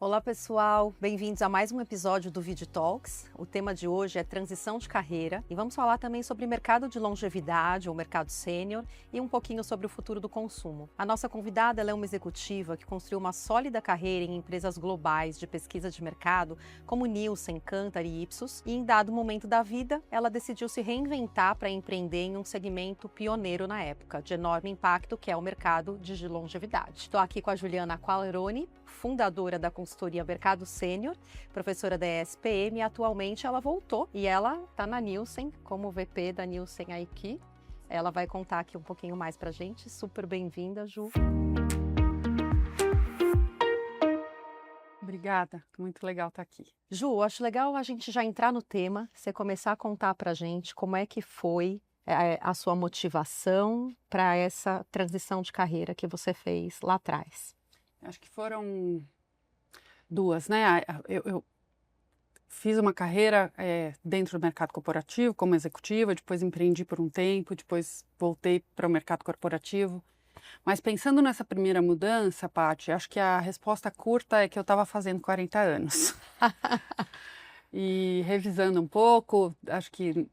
Olá pessoal, bem-vindos a mais um episódio do Video Talks. O tema de hoje é transição de carreira e vamos falar também sobre mercado de longevidade ou mercado sênior e um pouquinho sobre o futuro do consumo. A nossa convidada ela é uma executiva que construiu uma sólida carreira em empresas globais de pesquisa de mercado como Nielsen, Kantar e Ipsos e em dado momento da vida ela decidiu se reinventar para empreender em um segmento pioneiro na época, de enorme impacto que é o mercado de longevidade. Estou aqui com a Juliana Qualeroni, fundadora da consultoria Mercado Sênior, professora da ESPM, e atualmente ela voltou e ela está na Nielsen, como VP da Nielsen aqui. Ela vai contar aqui um pouquinho mais para a gente. Super bem-vinda, Ju. Obrigada, muito legal estar aqui. Ju, acho legal a gente já entrar no tema, você começar a contar para a gente como é que foi a sua motivação para essa transição de carreira que você fez lá atrás. Acho que foram duas, né? Eu fiz uma carreira dentro do mercado corporativo como executiva, depois empreendi por um tempo, depois voltei para o mercado corporativo. Mas pensando nessa primeira mudança, Paty, acho que a resposta curta é que eu estava fazendo 40 anos. E revisando um pouco, acho que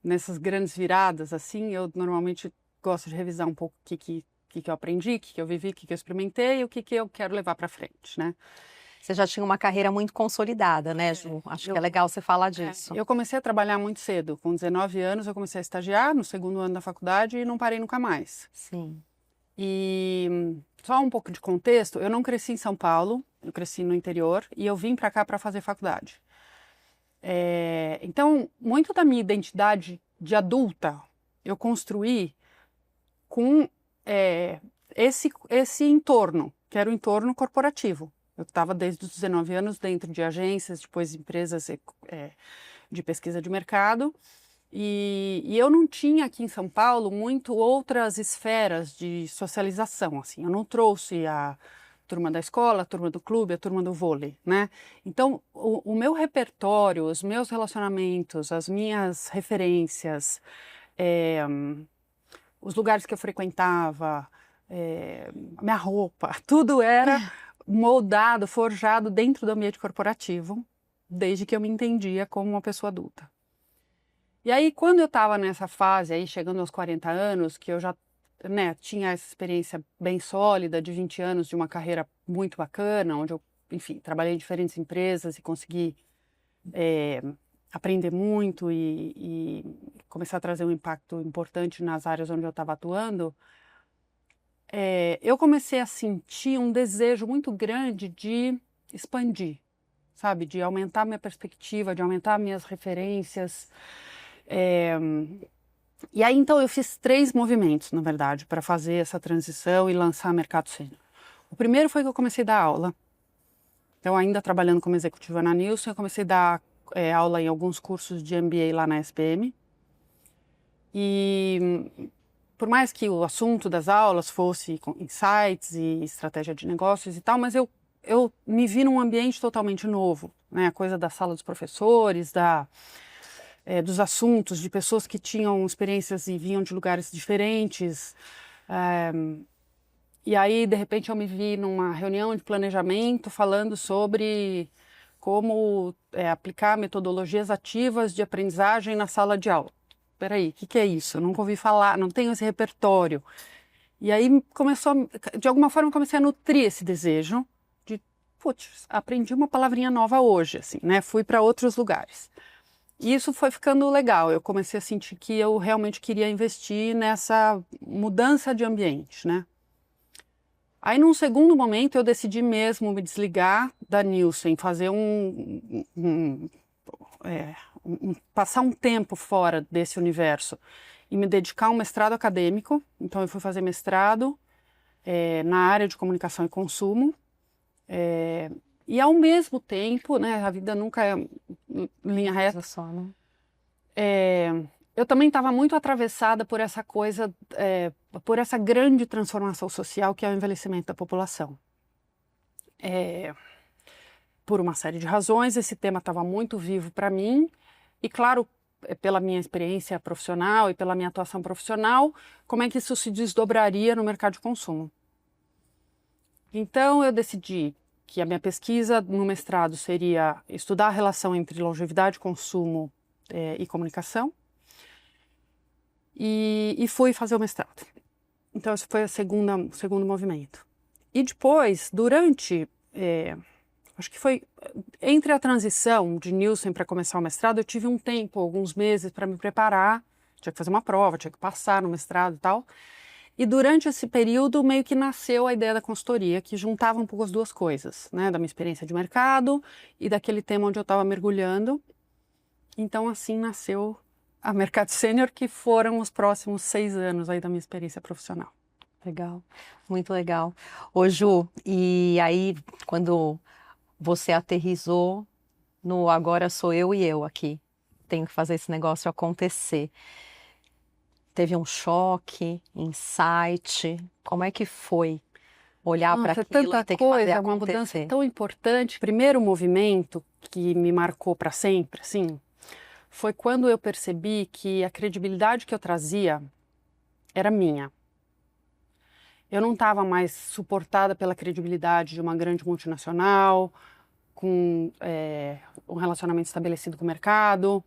nessas grandes viradas, assim, eu normalmente gosto de revisar um pouco o que eu aprendi, o que eu vivi, o que eu experimentei e o que eu quero levar para frente, né? Você já tinha uma carreira muito consolidada, né, Ju? Acho que é legal você falar disso. Eu comecei a trabalhar muito cedo. Com 19 anos, eu comecei a estagiar no segundo ano da faculdade e não parei nunca mais. Sim. E só um pouco de contexto, eu não cresci em São Paulo, eu cresci no interior e eu vim para cá para fazer faculdade. Então, muito da minha identidade de adulta eu construí com esse entorno, que era o entorno corporativo. Eu estava desde os 19 anos dentro de agências, depois empresas de pesquisa de mercado, e eu não tinha aqui em São Paulo muito outras esferas de socialização, assim. Eu não trouxe a turma da escola, a turma do clube, a turma do vôlei, né? Então, o meu repertório, os meus relacionamentos, as minhas referências, os lugares que eu frequentava, a minha roupa, tudo era moldado, forjado dentro do ambiente corporativo, desde que eu me entendia como uma pessoa adulta. E aí, quando eu estava nessa fase, aí, chegando aos 40 anos, que eu já tinha essa experiência bem sólida, de 20 anos, de uma carreira muito bacana, onde eu, enfim, trabalhei em diferentes empresas e consegui aprender muito e começar a trazer um impacto importante nas áreas onde eu estava atuando, eu comecei a sentir um desejo muito grande de expandir, sabe? De aumentar minha perspectiva, de aumentar minhas referências. E aí, então, eu fiz 3 movimentos, na verdade, para fazer essa transição e lançar Mercado Sênior. O primeiro foi que eu comecei a dar aula. Então, ainda trabalhando como executiva na Nielsen, eu comecei a dar aula em alguns cursos de MBA lá na SPM. E por mais que o assunto das aulas fosse insights e estratégia de negócios e tal, mas eu me vi num ambiente totalmente novo, né? A coisa da sala dos professores, dos assuntos, de pessoas que tinham experiências e vinham de lugares diferentes. E aí, de repente, eu me vi numa reunião de planejamento falando sobre como aplicar metodologias ativas de aprendizagem na sala de aula. Peraí, o que é isso? Eu nunca ouvi falar, não tenho esse repertório. E aí de alguma forma, eu comecei a nutrir esse desejo de, putz, aprendi uma palavrinha nova hoje, assim, né? Fui para outros lugares. E isso foi ficando legal, eu comecei a sentir que eu realmente queria investir nessa mudança de ambiente, né? Aí, num segundo momento, eu decidi mesmo me desligar da Nielsen, fazer passar um tempo fora desse universo e me dedicar a um mestrado acadêmico. Então, eu fui fazer mestrado na área de comunicação e consumo. E, ao mesmo tempo, né, a vida nunca é linha reta. Só, né? Eu também estava muito atravessada por essa coisa, por essa grande transformação social que é o envelhecimento da população. Por uma série de razões, esse tema estava muito vivo para mim e, claro, pela minha experiência profissional e pela minha atuação profissional, como é que isso se desdobraria no mercado de consumo. Então, eu decidi que a minha pesquisa no mestrado seria estudar a relação entre longevidade, consumo e comunicação. E fui fazer o mestrado. Então, esse foi o segundo movimento. E depois, acho que foi entre a transição de Nielsen para começar o mestrado, eu tive um tempo, alguns meses para me preparar. Tinha que fazer uma prova, tinha que passar no mestrado e tal. E durante esse período, meio que nasceu a ideia da consultoria, que juntava um pouco as duas coisas, né? Da minha experiência de mercado e daquele tema onde eu estava mergulhando. Então, assim nasceu a Mercado Sênior, que foram os próximos 6 anos aí da minha experiência profissional. Legal, muito legal. Ô Ju, e aí quando você aterrissou no agora sou eu e eu aqui, tenho que fazer esse negócio acontecer. Teve um choque, insight, como é que foi olhar para Nossa, aquilo e ter que fazer uma mudança acontecer? tão importante. Primeiro movimento que me marcou para sempre, assim, foi quando eu percebi que a credibilidade que eu trazia era minha. Eu não estava mais suportada pela credibilidade de uma grande multinacional, com um relacionamento estabelecido com o mercado,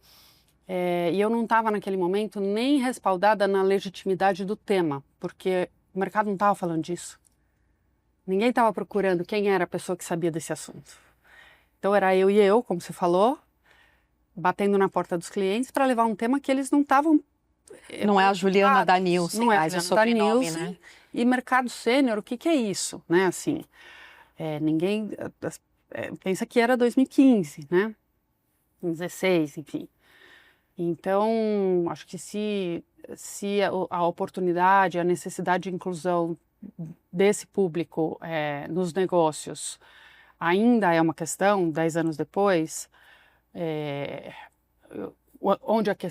e eu não estava naquele momento nem respaldada na legitimidade do tema, porque o mercado não estava falando disso. Ninguém estava procurando quem era a pessoa que sabia desse assunto. Então era eu e eu, como você falou, batendo na porta dos clientes para levar um tema que eles não estavam... Não é a Juliana da Nielsen, não é a mas o Juliana da sobrenome, Nielsen, né? E mercado sênior, o que é isso, né? Assim, ninguém pensa que era 2015, né? 2016, enfim. Então, acho que se a oportunidade, a necessidade de inclusão desse público nos negócios ainda é uma questão, 10 anos depois,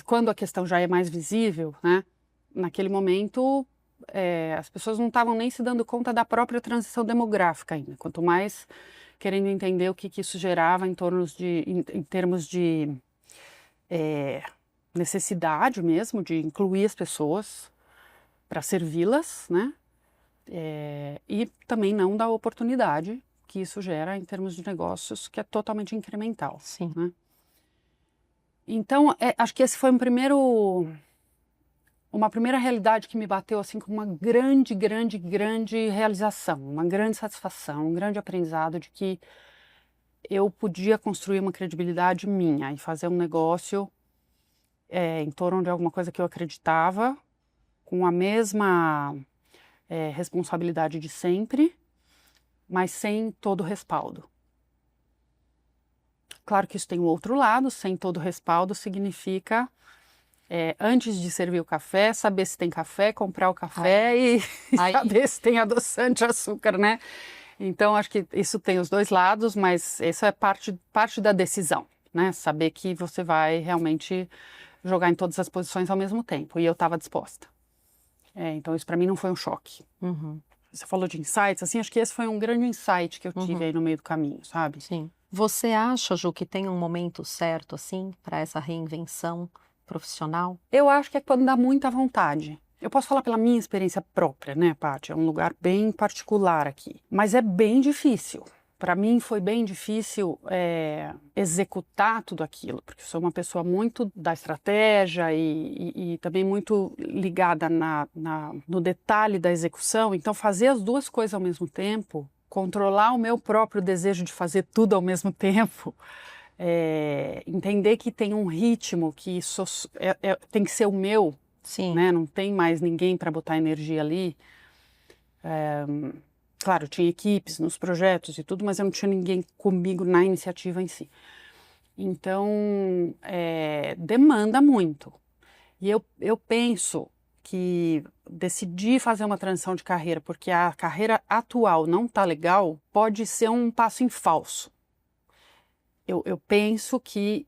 quando a questão já é mais visível, né? Naquele momento, as pessoas não estavam nem se dando conta da própria transição demográfica ainda, quanto mais querendo entender o que isso gerava em termos de necessidade mesmo de incluir as pessoas para servi-las, né? E também não da oportunidade que isso gera em termos de negócios, que é totalmente incremental. Sim. Né? Então, acho que esse foi uma primeira realidade que me bateu assim com uma grande realização, uma grande satisfação, um grande aprendizado de que eu podia construir uma credibilidade minha e fazer um negócio em torno de alguma coisa que eu acreditava, com a mesma responsabilidade de sempre, mas sem todo o respaldo. Claro que isso tem um outro lado, sem todo o respaldo significa, antes de servir o café, saber se tem café, comprar o café e saber se tem adoçante, açúcar, né? Então, acho que isso tem os dois lados, mas isso é parte da decisão, né? Saber que você vai realmente jogar em todas as posições ao mesmo tempo, e eu estava disposta. Então, isso para mim não foi um choque. Uhum. Você falou de insights, assim, acho que esse foi um grande insight que eu tive aí no meio do caminho, sabe? Sim. Você acha, Ju, que tem um momento certo, assim, para essa reinvenção profissional? Eu acho que é quando dá muita vontade. Eu posso falar pela minha experiência própria, né, Paty? É um lugar bem particular aqui. Mas é bem difícil. Para mim foi bem difícil executar tudo aquilo, porque eu sou uma pessoa muito da estratégia e também muito ligada no detalhe da execução. Então, fazer as duas coisas ao mesmo tempo, controlar o meu próprio desejo de fazer tudo ao mesmo tempo, entender que tem um ritmo que tem que ser o meu, Sim. né? Não tem mais ninguém para botar energia ali. Claro, tinha equipes nos projetos e tudo, mas eu não tinha ninguém comigo na iniciativa em si. Então, demanda muito. E eu penso que decidir fazer uma transição de carreira porque a carreira atual não está legal, pode ser um passo em falso. Eu penso que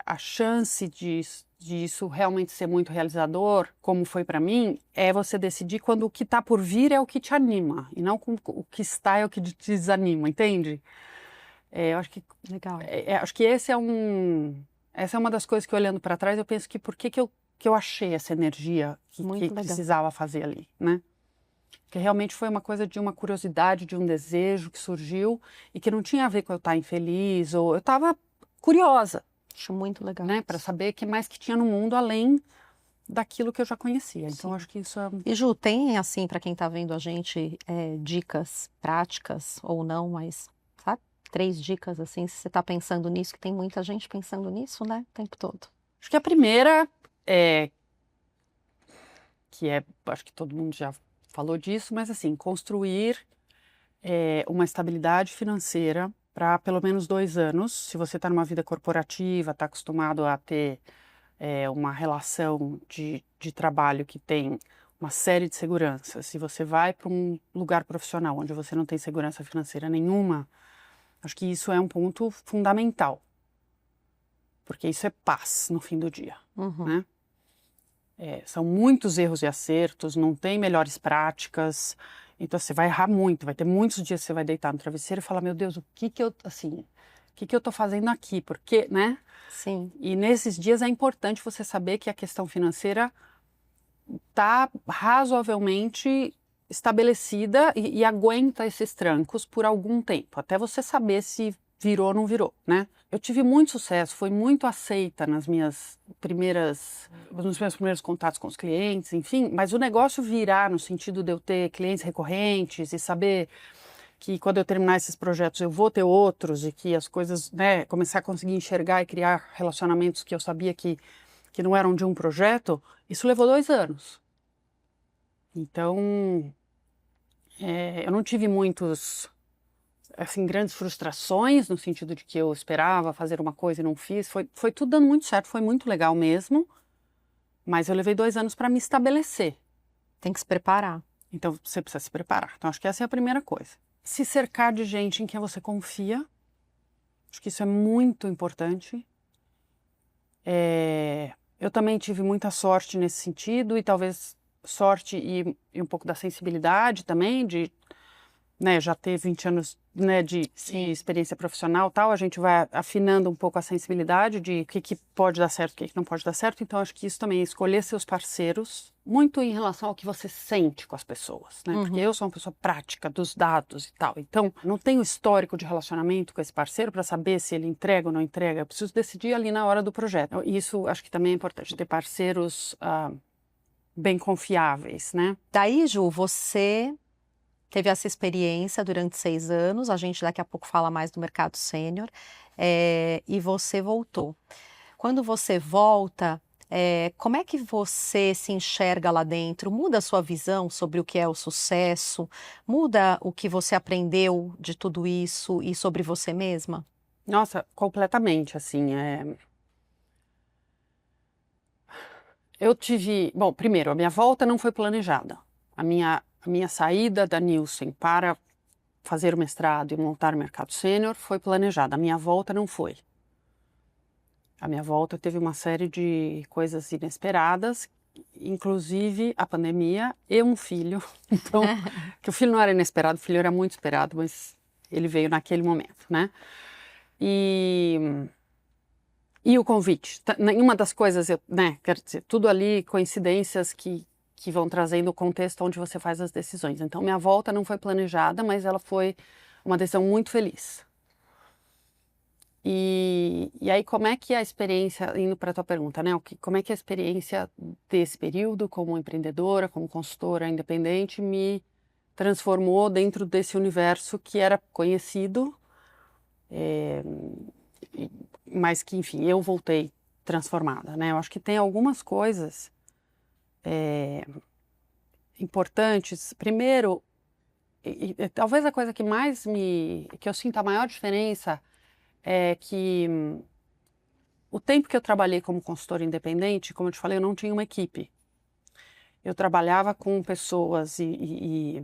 a chance disso realmente ser muito realizador, como foi para mim, é você decidir quando o que está por vir é o que te anima, e não o que está é o que te desanima, entende? Eu acho que... Legal. Acho que essa é uma das coisas que, olhando para trás, eu penso que por que eu achei essa energia que precisava fazer ali, né? Porque realmente foi uma coisa de uma curiosidade, de um desejo que surgiu e que não tinha a ver com eu estar infeliz, ou eu estava curiosa, Acho muito legal. né, para saber o que mais que tinha no mundo além daquilo que eu já conhecia. Então, Sim. acho que isso é... E Ju, tem assim, para quem está vendo a gente, dicas práticas ou não, mas sabe? 3 dicas assim, se você está pensando nisso, que tem muita gente pensando nisso, né? O tempo todo. Acho que a primeira é que é, acho que todo mundo já falou disso, mas assim, construir uma estabilidade financeira para pelo menos 2 anos. Se você está numa vida corporativa, está acostumado a ter uma relação de trabalho que tem uma série de seguranças, se você vai para um lugar profissional onde você não tem segurança financeira nenhuma, acho que isso é um ponto fundamental, porque isso é paz no fim do dia, Uhum. né? São muitos erros e acertos, não tem melhores práticas, então você vai errar muito, vai ter muitos dias que você vai deitar no travesseiro e falar, meu Deus, o que que eu tô fazendo aqui? Porque, né? Sim. E nesses dias é importante você saber que a questão financeira está razoavelmente estabelecida e aguenta esses trancos por algum tempo, até você saber se virou ou não virou, né? Eu tive muito sucesso, fui muito aceita nos meus primeiros contatos com os clientes, enfim, mas o negócio virar no sentido de eu ter clientes recorrentes e saber que quando eu terminar esses projetos eu vou ter outros e que as coisas, né, começar a conseguir enxergar e criar relacionamentos que eu sabia que não eram de um projeto, isso levou 2 anos. Então, eu não tive muitos, assim, grandes frustrações, no sentido de que eu esperava fazer uma coisa e não fiz. Foi tudo dando muito certo, foi muito legal mesmo, mas eu levei 2 anos para me estabelecer. Tem que se preparar. Então, você precisa se preparar. Então, acho que essa é a primeira coisa. Se cercar de gente em quem você confia, acho que isso é muito importante. Eu também tive muita sorte nesse sentido, e talvez sorte e um pouco da sensibilidade também, de, né, já ter 20 anos, né, de experiência profissional e tal, a gente vai afinando um pouco a sensibilidade de o que pode dar certo, o que não pode dar certo. Então, acho que isso também é escolher seus parceiros, muito em relação ao que você sente com as pessoas, né? Porque eu sou uma pessoa prática dos dados e tal, então não tenho histórico de relacionamento com esse parceiro para saber se ele entrega ou não entrega. Eu preciso decidir ali na hora do projeto. Isso acho que também é importante, ter parceiros bem confiáveis, né? Daí, Ju, você teve essa experiência durante 6 anos, a gente daqui a pouco fala mais do mercado sênior, e você voltou. Quando você volta, como é que você se enxerga lá dentro? Muda a sua visão sobre o que é o sucesso? Muda o que você aprendeu de tudo isso e sobre você mesma? Nossa, completamente, assim, eu tive... Bom, primeiro, a minha volta não foi planejada. A minha saída da Nielsen para fazer o mestrado e montar o mercado sênior foi planejada. A minha volta não foi. A minha volta teve uma série de coisas inesperadas, inclusive a pandemia e um filho. Então, que o filho não era inesperado, o filho era muito esperado, mas ele veio naquele momento, né? E o convite. Nenhuma das coisas, né? Quer dizer, tudo ali, coincidências que vão trazendo o contexto onde você faz as decisões. Então, minha volta não foi planejada, mas ela foi uma decisão muito feliz. E aí, como é que a experiência, indo para a tua pergunta, né? Como é que a experiência desse período como empreendedora, como consultora independente, me transformou dentro desse universo que era conhecido, mas que, enfim, eu voltei transformada, né? Eu acho que tem algumas coisas importantes. Primeiro, talvez a coisa que eu sinto a maior diferença é que o tempo que eu trabalhei como consultora independente, como eu te falei, eu não tinha uma equipe. Eu trabalhava com pessoas e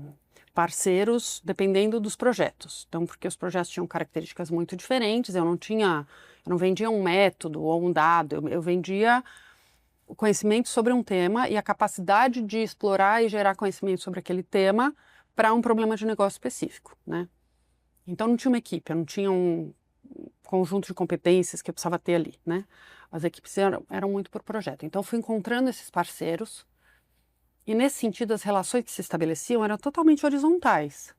parceiros dependendo dos projetos. Então, porque os projetos tinham características muito diferentes, eu não vendia um método ou um dado, eu vendia o conhecimento sobre um tema e a capacidade de explorar e gerar conhecimento sobre aquele tema para um problema de negócio específico, né? Então, não tinha uma equipe, eu não tinha um conjunto de competências que eu precisava ter ali, né? As equipes eram muito por projeto. Então, eu fui encontrando esses parceiros E nesse sentido, as relações que se estabeleciam eram totalmente horizontais.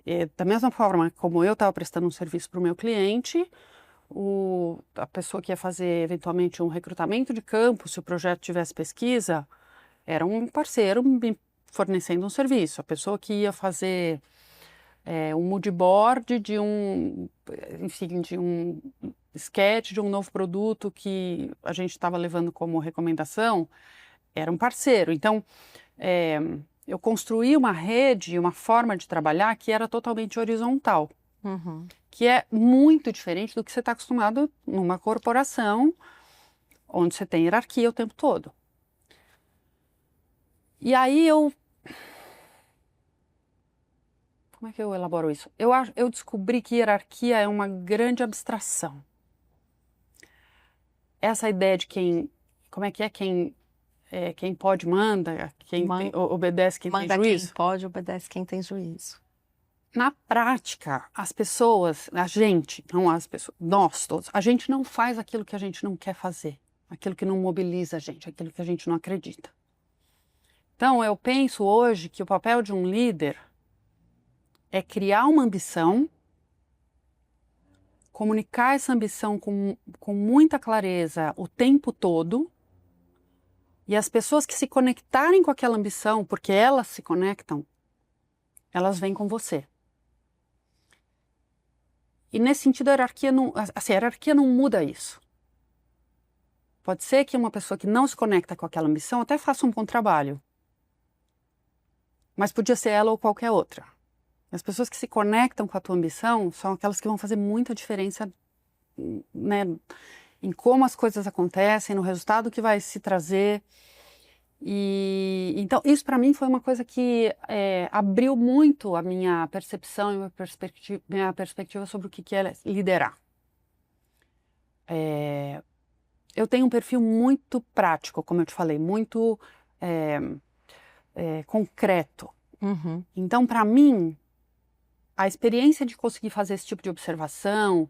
E, da mesma forma como eu estava prestando um serviço para o meu cliente, a pessoa que ia fazer eventualmente um recrutamento de campo, se o projeto tivesse pesquisa, era um parceiro me fornecendo um serviço. A pessoa que ia fazer um mood board enfim, de um sketch de um novo produto que a gente estava levando como recomendação, era um parceiro. Então, eu construí uma rede, uma forma de trabalhar que era totalmente horizontal. Uhum. Que é muito diferente do que você está acostumado numa corporação, onde você tem hierarquia o tempo todo. E aí como é que eu elaboro isso? Eu descobri que hierarquia é uma grande abstração. Essa ideia de como é que quem pode manda, obedece quem tem Manda juízo. quem pode, obedece quem tem juízo. Na prática, as pessoas, a gente, não as pessoas, nós todos, a gente não faz aquilo que a gente não quer fazer, aquilo que não mobiliza a gente, aquilo que a gente não acredita. Então, eu penso hoje que o papel de um líder é criar uma ambição, comunicar essa ambição com muita clareza o tempo todo, e as pessoas que se conectarem com aquela ambição, porque elas se conectam, elas vêm com você. E nesse sentido, a hierarquia não muda isso. Pode ser que uma pessoa que não se conecta com aquela ambição até faça um bom trabalho. Mas podia ser ela ou qualquer outra. As pessoas que se conectam com a tua ambição são aquelas que vão fazer muita diferença, né, em como as coisas acontecem, no resultado que vai se trazer. E então isso para mim foi uma coisa que abriu muito a minha percepção e minha perspectiva sobre o que é liderar. Eu tenho um perfil muito prático, como eu te falei, muito concreto. Uhum. Então, para mim, a experiência de conseguir fazer esse tipo de observação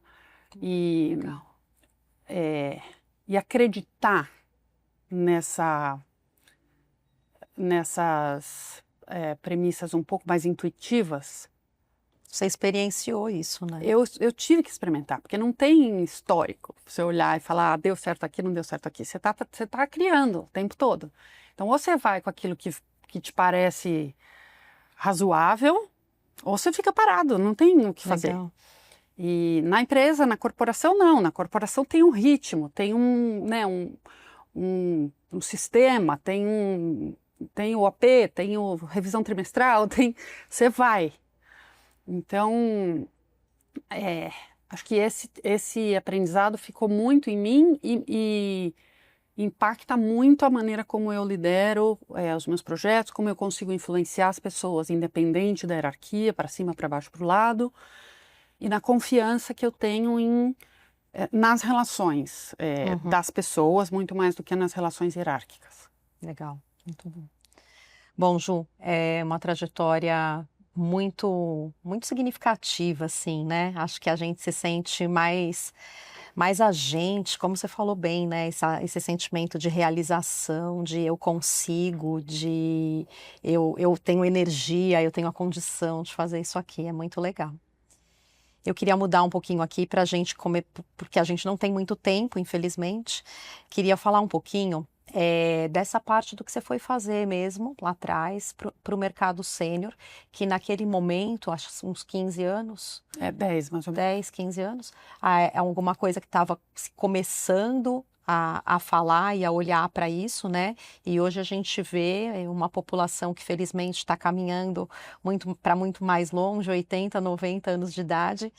e acreditar nessas premissas um pouco mais intuitivas. Você experienciou isso, né? Eu tive que experimentar, porque não tem histórico. Você olhar e falar, deu certo aqui, não deu certo aqui. Você tá criando o tempo todo. Então, ou você vai com aquilo que te parece razoável, ou você fica parado, não tem o que fazer. Legal. E na empresa, na corporação, não. Na corporação tem um ritmo, tem um sistema, tem o OP, tem o revisão trimestral, você vai. Então, acho que esse aprendizado ficou muito em mim e impacta muito a maneira como eu lidero os meus projetos, como eu consigo influenciar as pessoas, independente da hierarquia, para cima, para baixo, para o lado, e na confiança que eu tenho nas relações das pessoas, muito mais do que nas relações hierárquicas. Legal, muito bom. Bom, Ju, é uma trajetória muito significativa, assim, né? Acho que a gente se sente mais agente, como você falou bem, né? Esse sentimento de realização, de eu consigo, de eu tenho energia, eu tenho a condição de fazer isso aqui, é muito legal. Eu queria mudar um pouquinho aqui para a gente comer, porque a gente não tem muito tempo, infelizmente. Queria falar um pouquinho dessa parte do que você foi fazer mesmo lá atrás para o mercado sênior, que naquele momento, acho uns 15 anos. 10, mais ou menos. 10, 15 anos. É alguma coisa que estava começando a falar e a olhar para isso, né? E hoje a gente vê uma população que felizmente está caminhando para muito mais longe, 80, 90 anos de idade.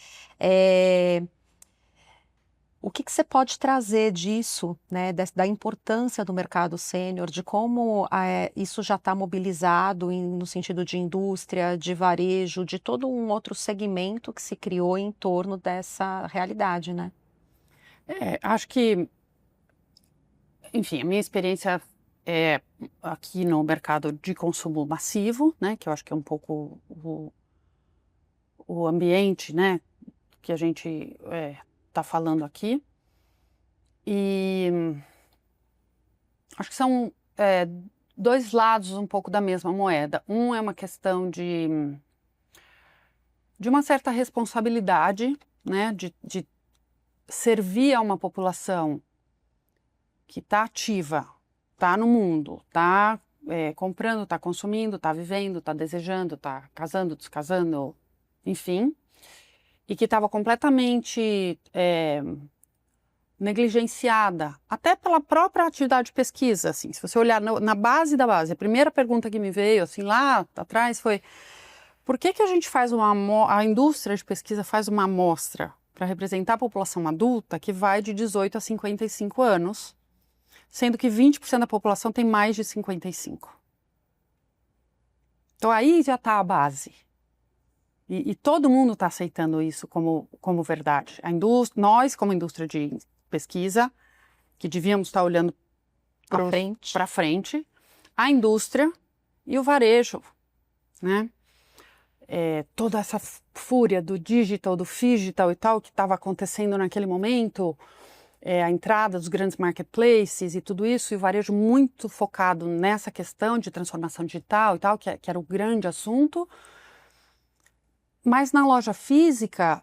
O que você pode trazer disso, né, da importância do mercado sênior, de como isso já está mobilizado no sentido de indústria, de varejo, de todo um outro segmento que se criou em torno dessa realidade, né? Acho que, enfim, a minha experiência é aqui no mercado de consumo massivo, né, que eu acho que é um pouco o ambiente, né, que a gente está falando aqui. E acho que são dois lados um pouco da mesma moeda. Um é uma questão de uma certa responsabilidade, né, de servir a uma população que está ativa, está no mundo, está comprando, está consumindo, está vivendo, está desejando, está casando, descasando, enfim, e que estava completamente negligenciada, até pela própria atividade de pesquisa, assim. Se você olhar na base da base, a primeira pergunta que me veio, assim, lá atrás foi: por que a gente faz a indústria de pesquisa faz uma amostra para representar a população adulta que vai de 18 a 55 anos, sendo que 20% da população tem mais de 55. Então aí já está a base. E todo mundo está aceitando isso como verdade. Nós, como indústria de pesquisa, que devíamos estar olhando para frente, a indústria e o varejo, né? Toda essa fúria do digital, do phygital e tal, que estava acontecendo naquele momento, a entrada dos grandes marketplaces e tudo isso, e o varejo muito focado nessa questão de transformação digital e tal, que era o grande assunto. Mas na loja física,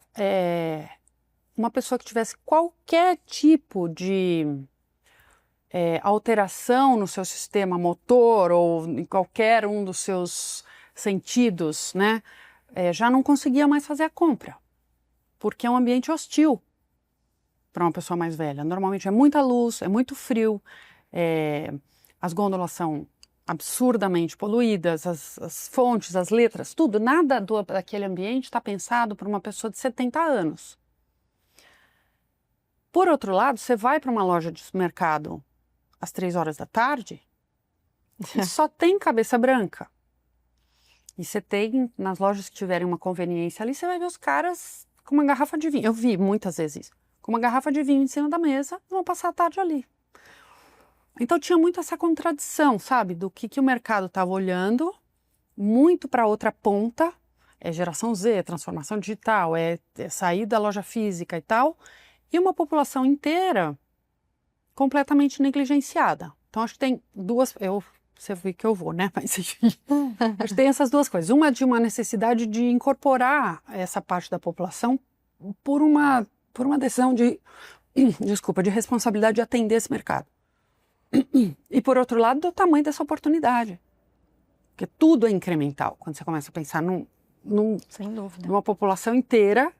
uma pessoa que tivesse qualquer tipo de alteração no seu sistema motor ou em qualquer um dos seus sentidos, né, já não conseguia mais fazer a compra, porque é um ambiente hostil para uma pessoa mais velha. Normalmente é muita luz, é muito frio, as gôndolas são absurdamente poluídas, as fontes, as letras, tudo, nada daquele ambiente está pensado para uma pessoa de 70 anos. Por outro lado, você vai para uma loja de mercado às 3 horas da tarde e só tem cabeça branca. E você tem, nas lojas que tiverem uma conveniência ali, você vai ver os caras com uma garrafa de vinho. Eu vi muitas vezes isso. Com uma garrafa de vinho em cima da mesa, vão passar a tarde ali. Então tinha muito essa contradição, sabe? Do que o mercado estava olhando, muito para outra ponta, geração Z, transformação digital, sair da loja física e tal, e uma população inteira completamente negligenciada. Então acho que tem duas... Você viu que eu vou, né? Mas acho que tem essas duas coisas. Uma de uma necessidade de incorporar essa parte da população por uma decisão de responsabilidade de atender esse mercado. E por outro lado, do tamanho dessa oportunidade. Porque tudo é incremental. Quando você começa a pensar sem dúvida, numa população inteira,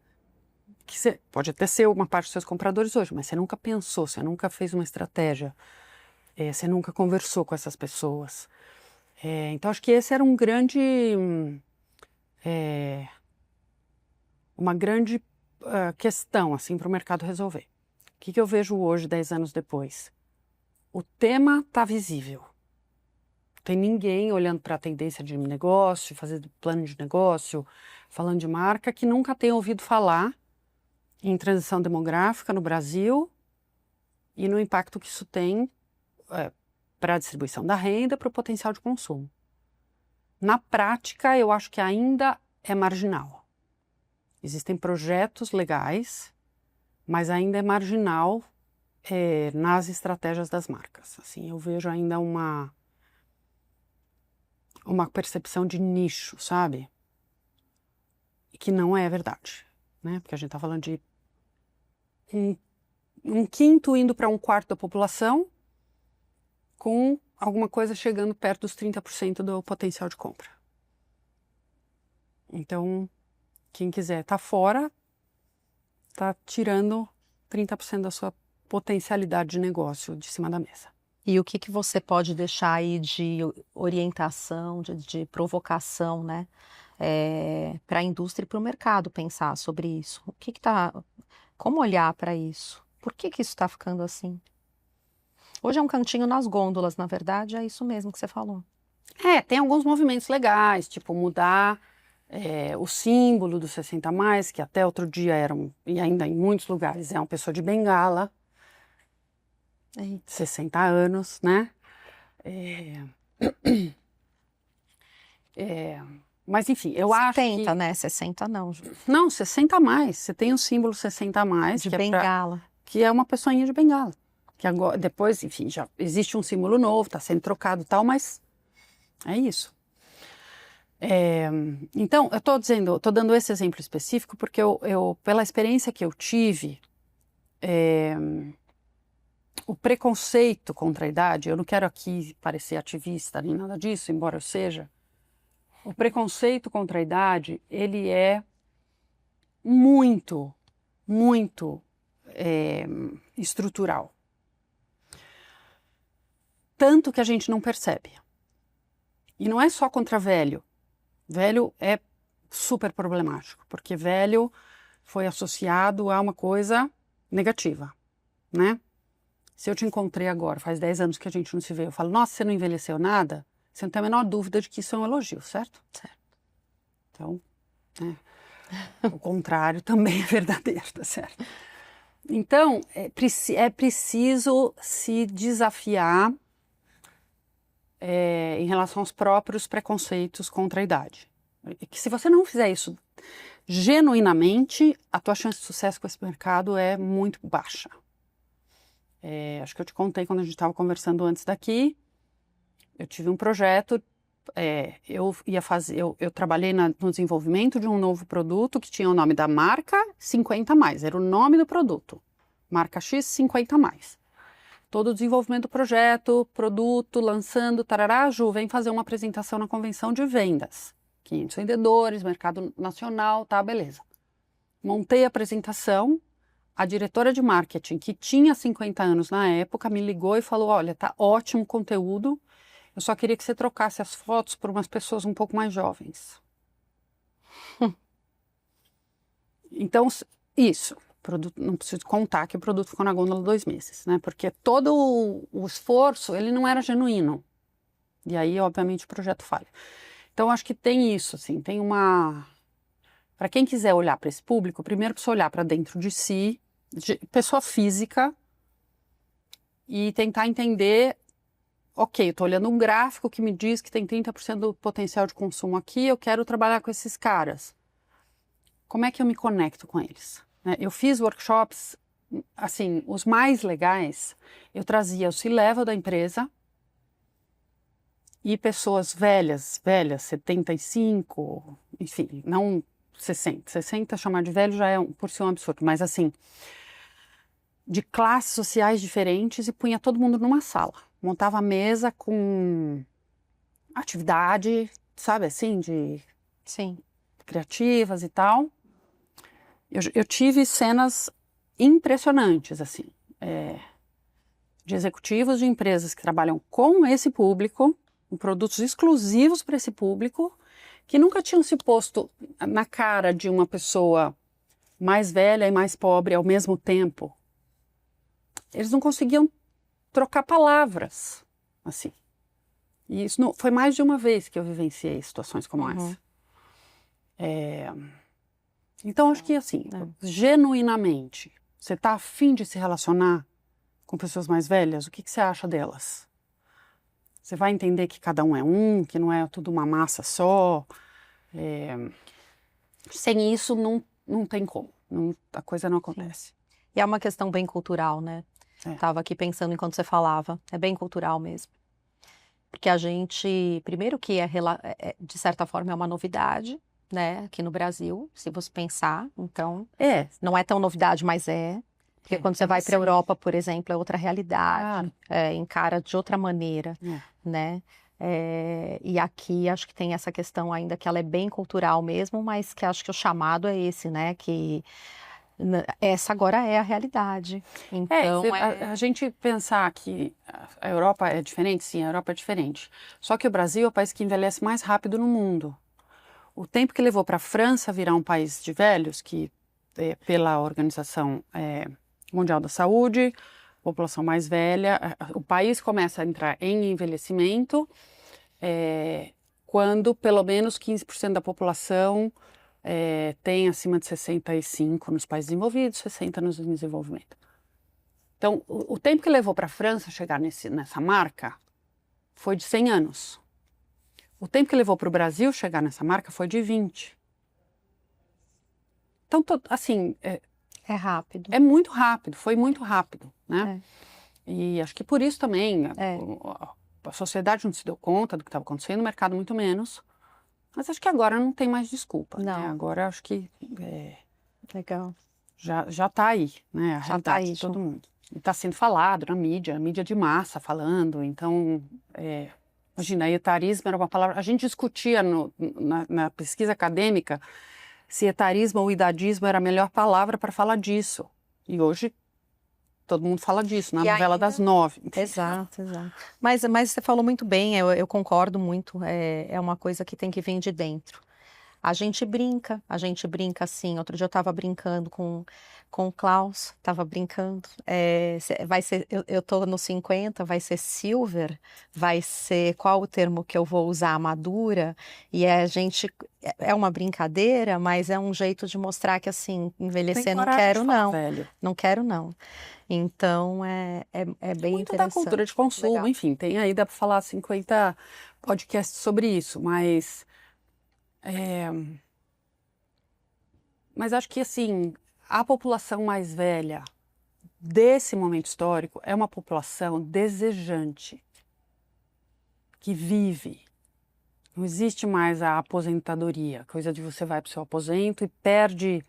que você pode até ser uma parte dos seus compradores hoje, mas você nunca pensou, você nunca fez uma estratégia, você nunca conversou com essas pessoas. Então acho que esse era uma grande questão assim, para o mercado resolver. O que eu vejo hoje, 10 anos depois? O tema está visível. Não tem ninguém olhando para a tendência de negócio, fazendo plano de negócio, falando de marca, que nunca tenha ouvido falar em transição demográfica no Brasil e no impacto que isso tem para a distribuição da renda, para o potencial de consumo. Na prática, eu acho que ainda é marginal. Existem projetos legais, mas ainda é marginal nas estratégias das marcas. Assim, eu vejo ainda uma percepção de nicho, sabe? E que não é verdade, né? Porque a gente está falando de um quinto indo para um quarto da população, com alguma coisa chegando perto dos 30% do potencial de compra. Então, quem quiser estar fora, está tirando 30% da sua potencialidade de negócio de cima da mesa. E o que você pode deixar aí de orientação, de provocação, né, para a indústria e para o mercado pensar sobre isso? Como olhar para isso? Por que isso está ficando assim? Hoje é um cantinho nas gôndolas, na verdade, é isso mesmo que você falou. Tem alguns movimentos legais, tipo mudar o símbolo do 60+, que até outro dia e ainda em muitos lugares, é uma pessoa de bengala, 60 anos, né? Mas enfim, eu acho que... 70, né? 60 não, Ju. Não, 60+. Você tem o símbolo 60+. De bengala. Que é uma pessoinha de bengala. Que agora, depois, enfim, já existe um símbolo novo, está sendo trocado e tal, mas É isso. Então, eu estou dando esse exemplo específico porque pela experiência que eu tive, o preconceito contra a idade, eu não quero aqui parecer ativista nem nada disso, embora eu seja, o preconceito contra a idade, ele é muito, muito estrutural. Tanto que a gente não percebe. E não é só contra velho. Velho é super problemático, porque velho foi associado a uma coisa negativa, né? Se eu te encontrei agora, faz 10 anos que a gente não se vê, eu falo, nossa, você não envelheceu nada, você não tem a menor dúvida de que isso é um elogio, certo? Certo. Então, o contrário também é verdadeiro, tá certo? Então, é preciso se desafiar em relação aos próprios preconceitos contra a idade. E que se você não fizer isso genuinamente, a tua chance de sucesso com esse mercado é muito baixa. Acho que eu te contei quando a gente estava conversando antes daqui, eu tive um projeto, eu trabalhei no desenvolvimento de um novo produto que tinha o nome da marca 50+, era o nome do produto, marca X 50+. Todo o desenvolvimento do projeto, produto, lançando, tarará, Ju, vem fazer uma apresentação na convenção de vendas. 500 vendedores, mercado nacional, tá, beleza. Montei a apresentação, a diretora de marketing, que tinha 50 anos na época, me ligou e falou, olha, tá ótimo o conteúdo, eu só queria que você trocasse as fotos por umas pessoas um pouco mais jovens. Então, isso. Não preciso contar que o produto ficou na gôndola 2 meses, né? Porque todo o esforço, ele não era genuíno. E aí, obviamente, o projeto falha. Então, acho que tem isso, assim, tem uma... Para quem quiser olhar para esse público, primeiro precisa olhar para dentro de si, de pessoa física, e tentar entender, ok, eu estou olhando um gráfico que me diz que tem 30% do potencial de consumo aqui, eu quero trabalhar com esses caras. Como é que eu me conecto com eles? Eu fiz workshops, assim, os mais legais, eu trazia o C-level da empresa e pessoas velhas, 75, enfim, não 60. 60 chamar de velho já é por si um absurdo, mas assim, de classes sociais diferentes e punha todo mundo numa sala. Montava a mesa com atividade, sabe assim, de Sim. criativas e tal. Eu tive cenas impressionantes, assim, de executivos de empresas que trabalham com esse público, com produtos exclusivos para esse público, que nunca tinham se posto na cara de uma pessoa mais velha e mais pobre ao mesmo tempo. Eles não conseguiam trocar palavras, assim. E isso foi mais de uma vez que eu vivenciei situações como essa. Então, acho que assim, genuinamente, você está a fim de se relacionar com pessoas mais velhas, o que você acha delas? Você vai entender que cada um é um, que não é tudo uma massa só. Sem isso, não tem como. A coisa não acontece. E é uma questão bem cultural, né? Estava aqui pensando enquanto você falava. É bem cultural mesmo. Porque a gente, primeiro que de certa forma é uma novidade, né? Aqui no Brasil, se você pensar. Então, não é tão novidade, mas é. Porque quando você vai para a Europa, por exemplo, é outra realidade. Encara de outra maneira, né? E aqui acho que tem essa questão ainda que ela é bem cultural mesmo, mas que acho que o chamado é esse, né? Que essa agora é a realidade. Então, a gente pensar que a Europa é diferente, sim, a Europa é diferente. Só que o Brasil é o país que envelhece mais rápido no mundo. O tempo que levou para a França virar um país de velhos, que pela Organização Mundial da Saúde, população mais velha, o país começa a entrar em envelhecimento quando pelo menos 15% da população tem acima de 65 nos países desenvolvidos, 60 nos desenvolvimento. Então, o tempo que levou para a França chegar nessa marca foi de 100 anos. O tempo que levou para o Brasil chegar nessa marca foi de 20. Então, assim... É rápido. É muito rápido, foi muito rápido, né? E acho que por isso também A sociedade não se deu conta do que estava acontecendo, o mercado muito menos. Mas acho que agora não tem mais desculpa. Não. Né? Agora acho que Legal. já está aí, né? A Já realidade tá aí, de todo mundo. E está sendo falado na mídia de massa falando. Então, imagina, etarismo era uma palavra... A gente discutia na pesquisa acadêmica se etarismo ou idadismo era a melhor palavra para falar disso. E hoje todo mundo fala disso, na novela das 9. Exato. Mas você falou muito bem, eu concordo muito, é uma coisa que tem que vir de dentro. A gente brinca assim. Outro dia eu estava brincando com o Klaus, estava brincando. Vai ser, eu tô no 50, vai ser silver, vai ser qual o termo que eu vou usar? Madura. E a gente é uma brincadeira, mas é um jeito de mostrar que assim, envelhecer não quero não. Velho. Não quero não. Então é bem muito interessante. Da cultura de consumo, legal. Enfim, tem aí, dá para falar 50 podcasts sobre isso, mas acho que assim, a população mais velha desse momento histórico é uma população desejante, que vive. Não existe mais a aposentadoria, coisa de você vai para o seu aposento e perde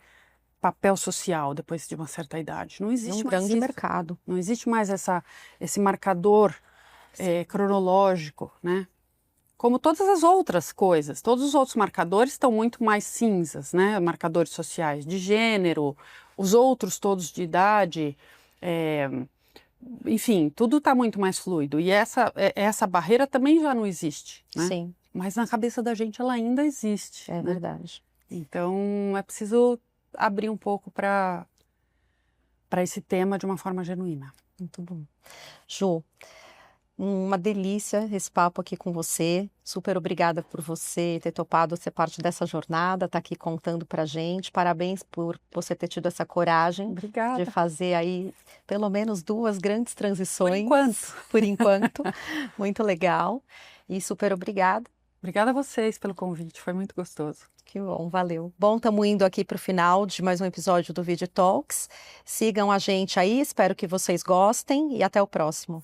papel social depois de uma certa idade. Não existe mais grande mercado. Não existe mais esse marcador cronológico, né? Como todas as outras coisas, todos os outros marcadores estão muito mais cinzas, né? Marcadores sociais de gênero, os outros todos de idade, enfim, tudo está muito mais fluido. E essa barreira também já não existe, né? Sim. Mas na cabeça da gente ela ainda existe. É, né? Verdade. Então é preciso abrir um pouco para esse tema de uma forma genuína. Muito bom. Ju, uma delícia esse papo aqui com você. Super obrigada por você ter topado ser parte dessa jornada, estar aqui contando pra gente. Parabéns por você ter tido essa coragem. Obrigada. De fazer aí pelo menos 2 grandes transições. Por enquanto. Muito legal. E super obrigada. Obrigada a vocês pelo convite, foi muito gostoso. Que bom, valeu. Bom, estamos indo aqui para o final de mais um episódio do Vidi Talks. Sigam a gente aí, espero que vocês gostem e até o próximo.